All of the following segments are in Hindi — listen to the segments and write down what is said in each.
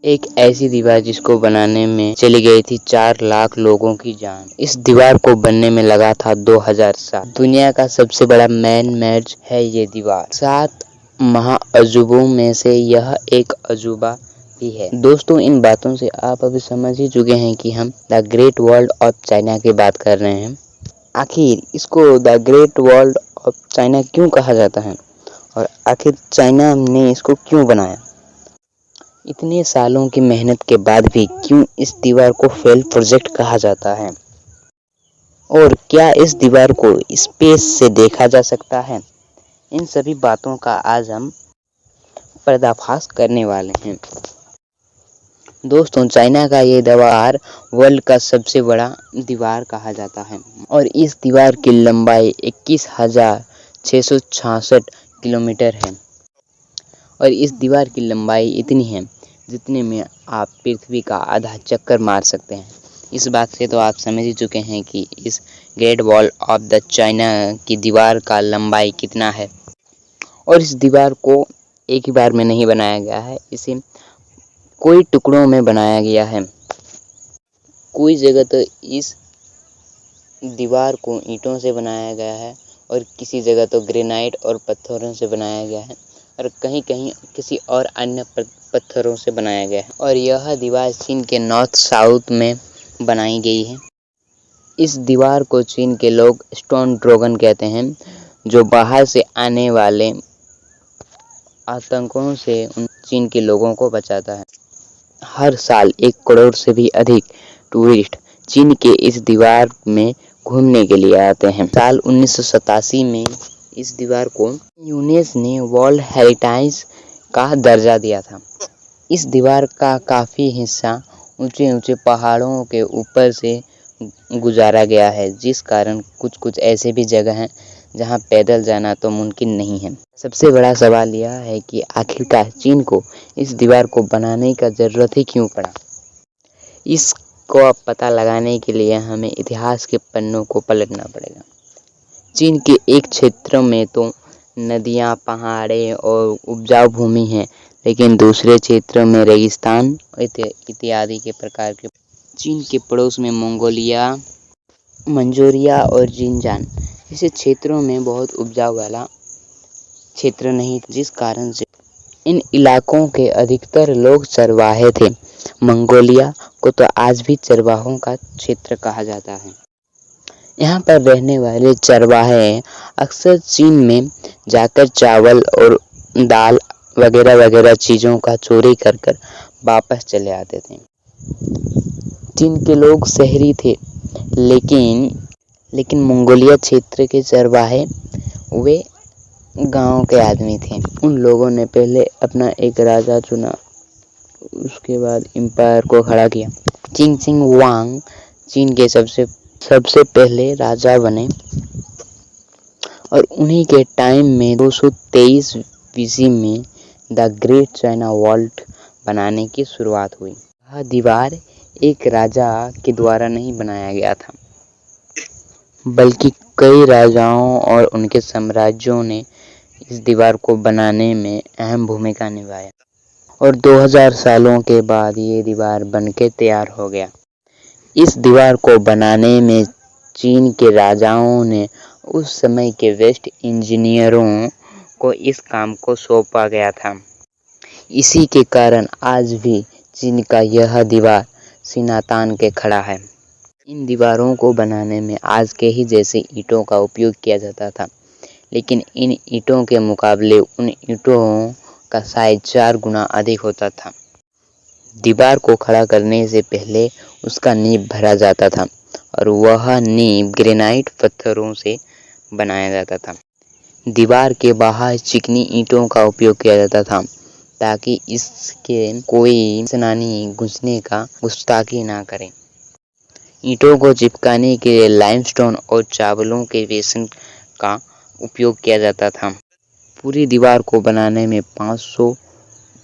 एक ऐसी दीवार जिसको बनाने में चली गई थी 4 लाख लोगों की जान। इस दीवार को बनने में लगा था 2000 साल। दुनिया का सबसे बड़ा मैन मेड है ये दीवार। 7 महाअजूबों में से यह एक अजूबा भी है। दोस्तों, इन बातों से आप अभी समझ ही चुके हैं कि हम the great wall of China की बात कर रहे हैं। आखिर इसको the great wall of China क्यों कहा जाता है और आखिर चाइना ने इसको क्यों बनाया? इतने सालों की मेहनत के बाद भी क्यों इस दीवार को फेल प्रोजेक्ट कहा जाता है? और क्या इस दीवार को स्पेस से देखा जा सकता है? इन सभी बातों का आज हम पर्दाफाश करने वाले हैं। दोस्तों, चाइना का ये दीवार वर्ल्ड का सबसे बड़ा दीवार कहा जाता है और इस दीवार की लंबाई 21,666 किलोमीटर है और इस दीवार की लंबाई इतनी है जितने में आप पृथ्वी का आधा चक्कर मार सकते हैं। इस बात से तो आप समझ ही चुके हैं कि इस great wall of the China की दीवार का लंबाई कितना है। और इस दीवार को एक ही बार में नहीं बनाया गया है, इसे कई टुकड़ों में बनाया गया है। कोई जगह तो इस दीवार को ईंटों से बनाया गया है और किसी जगह तो ग्रेनाइट और पत्थरों से बनाया गया है और कहीं-कहीं किसी और अन्य पत्थरों से बनाया गया है। और यह दीवार चीन के नॉर्थ साउथ में बनाई गई है। इस दीवार को चीन के लोग स्टोन ड्रैगन कहते हैं, जो बाहर से आने वाले आतंकों से चीन के लोगों को बचाता है। हर साल 1 करोड़ से भी अधिक टूरिस्ट चीन के इस दीवार में घूमने के लिए आते हैं। साल 1987 में इस दीवार को यूनेस्को ने वर्ल्ड हेरिटेज का दर्जा दिया था। इस दीवार का काफ़ी हिस्सा ऊंचे-ऊंचे पहाड़ों के ऊपर से गुजारा गया है, जिस कारण कुछ ऐसे भी जगह हैं जहां पैदल जाना तो मुमकिन नहीं है। सबसे बड़ा सवाल यह है कि आखिरकार चीन को इस दीवार को बनाने का ज़रूरत ही क्यों पड़ा? इसको पता लगाने के लिए हमें इतिहास के पन्नों को पलटना पड़ेगा। चीन के एक क्षेत्र में तो नदियाँ, पहाड़े और उपजाऊ भूमि है, लेकिन दूसरे क्षेत्र में रेगिस्तान इत्यादि के प्रकार के। चीन के पड़ोस में मंगोलिया, मंचूरिया और जिनजियांग जैसे क्षेत्रों में बहुत उपजाऊ वाला क्षेत्र नहीं, जिस कारण से इन इलाकों के अधिकतर लोग चरवाहे थे। मंगोलिया को तो आज भी चरवाहों का क्षेत्र कहा जाता है। यहाँ पर रहने वाले चरवाहे अक्सर चीन में जाकर चावल और दाल वगैरह चीज़ों का चोरी कर वापस चले आते थे। चीन के लोग शहरी थे, लेकिन मंगोलिया क्षेत्र के चरवाहे वे गांव के आदमी थे। उन लोगों ने पहले अपना एक राजा चुना, उसके बाद एम्पायर को खड़ा किया। चिंग चिंग वांग चीन के सबसे पहले राजा बने और उन्हीं के टाइम में 223 BC में द ग्रेट चाइना वॉल बनाने की शुरुआत हुई। यह दीवार एक राजा के द्वारा नहीं बनाया गया था, बल्कि कई राजाओं और उनके साम्राज्यों ने इस दीवार को बनाने में अहम भूमिका निभाया और 2000 सालों के बाद ये दीवार बनके तैयार हो गया। इस दीवार को बनाने में चीन के राजाओं ने उस समय के बेस्ट इंजीनियरों को इस काम को सौंपा गया था। इसी के कारण आज भी चीन का यह दीवार सीना तान के खड़ा है। इन दीवारों को बनाने में आज के ही जैसे ईंटों का उपयोग किया जाता था, लेकिन इन ईंटों के मुकाबले उन ईंटों का साइज 4 गुना अधिक होता था। दीवार को खड़ा करने से पहले उसका नींव भरा जाता था और वह नींव ग्रेनाइट पत्थरों से बनाया जाता था। दीवार के बाहर चिकनी ईंटों का उपयोग किया जाता था ताकि इसके कोई सेनानी घुसने का गुस्ताखी ना करे। ईंटों को चिपकाने के लिए लाइमस्टोन और चावलों के बेसन का उपयोग किया जाता था। पूरी दीवार को बनाने में 500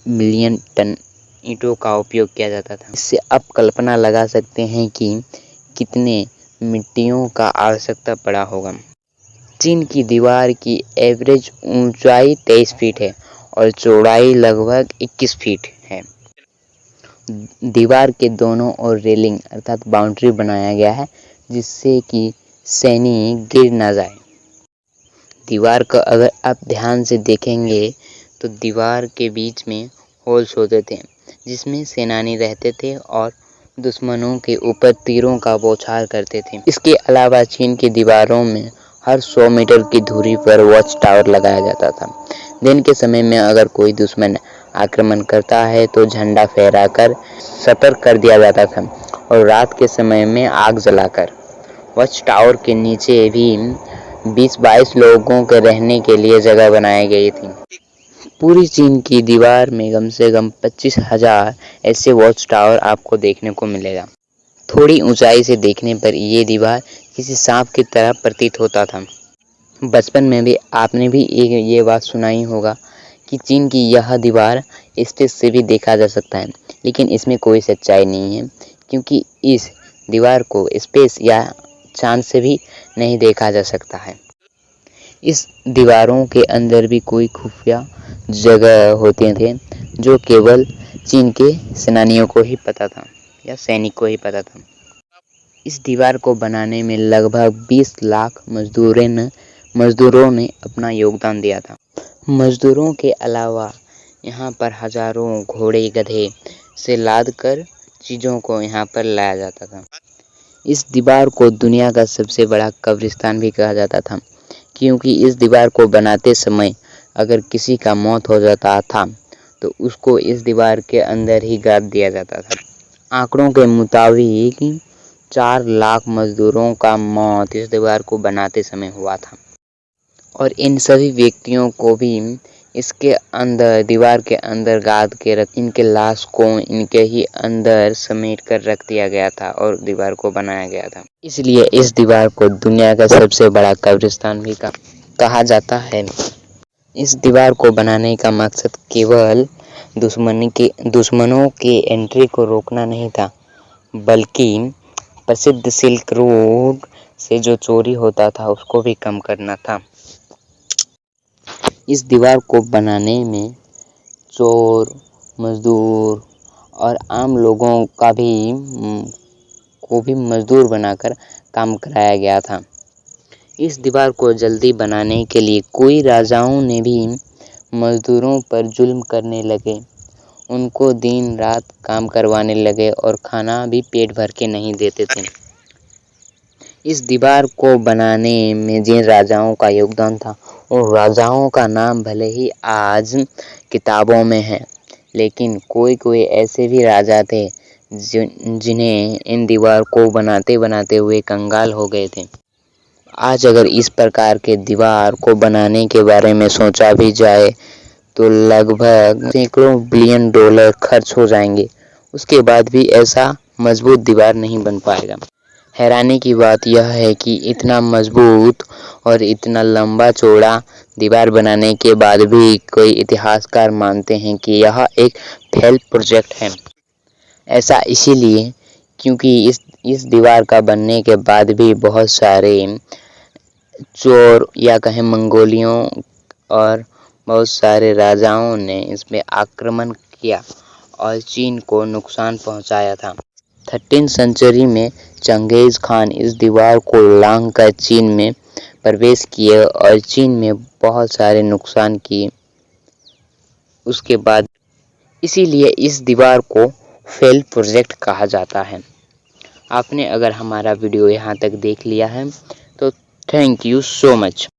मिलियन टन ईंटों का उपयोग किया जाता था। इससे आप कल्पना लगा सकते हैं कि कितने मिट्टियों का आवश्यकता पड़ा होगा। चीन की दीवार की एवरेज ऊंचाई 23 फीट है और चौड़ाई लगभग 21 फीट है। दीवार के दोनों ओर रेलिंग अर्थात बाउंड्री बनाया गया है, जिससे कि सैनिक गिर ना जाए। दीवार को अगर आप ध्यान से देखेंगे तो दीवार के बीच में होल्स होते थे, जिसमें सेनानी रहते थे और दुश्मनों के ऊपर तीरों का बौछार करते थे। इसके अलावा चीन की दीवारों में हर 100 मीटर की दूरी पर वॉच टावर लगाया जाता था। दिन के समय में अगर कोई दुश्मन आक्रमण करता है तो झंडा फहराकर सतर्क कर दिया जाता था और रात के समय में आग जलाकर वॉच टावर के नीचे भी 20-22 लोगों के रहने के लिए जगह बनाई गई थी। पूरी चीन की दीवार में कम से कम 25,000 ऐसे वॉच टावर आपको देखने को मिलेगा। थोड़ी ऊंचाई से देखने पर ये दीवार किसी सांप की तरह प्रतीत होता था। बचपन में भी आपने भी ये बात सुनाई होगा कि चीन की यह दीवार स्पेस से भी देखा जा सकता है, लेकिन इसमें कोई सच्चाई नहीं है, क्योंकि इस दीवार को स्पेस या चांद से भी नहीं देखा जा सकता है। इस दीवारों के अंदर भी कोई खुफिया जगह होते थे जो केवल चीन के सेनानियों को ही पता था या सैनिक को ही पता था। इस दीवार को बनाने में लगभग 20 लाख मजदूरों ने अपना योगदान दिया था। मजदूरों के अलावा यहाँ पर हजारों घोड़े गधे से लाद कर चीज़ों को यहाँ पर लाया जाता था। इस दीवार को दुनिया का सबसे बड़ा कब्रिस्तान भी कहा जाता था, क्योंकि इस दीवार को बनाते समय अगर किसी का मौत हो जाता था तो उसको इस दीवार के अंदर ही गाड़ दिया जाता था। आंकड़ों के मुताबिक 4 लाख मजदूरों का मौत इस दीवार को बनाते समय हुआ था और इन सभी व्यक्तियों को भी इसके अंदर दीवार के अंदर गाद के इनके लाश को इनके ही अंदर समेट कर रख दिया गया था और दीवार को बनाया गया था। इसलिए इस दीवार को दुनिया का सबसे बड़ा कब्रिस्तान भी कहा जाता है। इस दीवार को बनाने का मकसद केवल दुश्मनों के एंट्री को रोकना नहीं था, बल्कि प्रसिद्ध सिल्क रोड से जो चोरी होता था उसको भी कम करना था। इस दीवार को बनाने में चोर, मजदूर और आम लोगों को भी मजदूर बनाकर काम कराया गया था। इस दीवार को जल्दी बनाने के लिए कई राजाओं ने भी मजदूरों पर जुल्म करने लगे, उनको दिन रात काम करवाने लगे और खाना भी पेट भर के नहीं देते थे। इस दीवार को बनाने में जिन राजाओं का योगदान था उन राजाओं का नाम भले ही आज किताबों में है, लेकिन कोई ऐसे भी राजा थे जिन्हें इन दीवार को बनाते बनाते हुए कंगाल हो गए थे। आज अगर इस प्रकार के दीवार को बनाने के बारे में सोचा भी जाए तो लगभग सैकड़ों बिलियन डॉलर खर्च हो जाएंगे, उसके बाद भी ऐसा मजबूत दीवार नहीं बन पाएगा। हैरानी की बात यह है कि इतना मजबूत और इतना लंबा चौड़ा दीवार बनाने के बाद भी कई इतिहासकार मानते हैं कि यह एक फेल प्रोजेक्ट है। ऐसा इसीलिए क्योंकि इस दीवार का बनने के बाद भी बहुत सारे चोर या कहें मंगोलियों और बहुत सारे राजाओं ने इसमें आक्रमण किया और चीन को नुकसान पहुंचाया था। 13वीं सेंचुरी में चंगेज खान इस दीवार को लांघकर चीन में प्रवेश किए और चीन में बहुत सारे नुकसान किए। उसके बाद इसीलिए इस दीवार को फेल प्रोजेक्ट कहा जाता है। आपने अगर हमारा वीडियो यहाँ तक देख लिया है तो थैंक यू सो मच।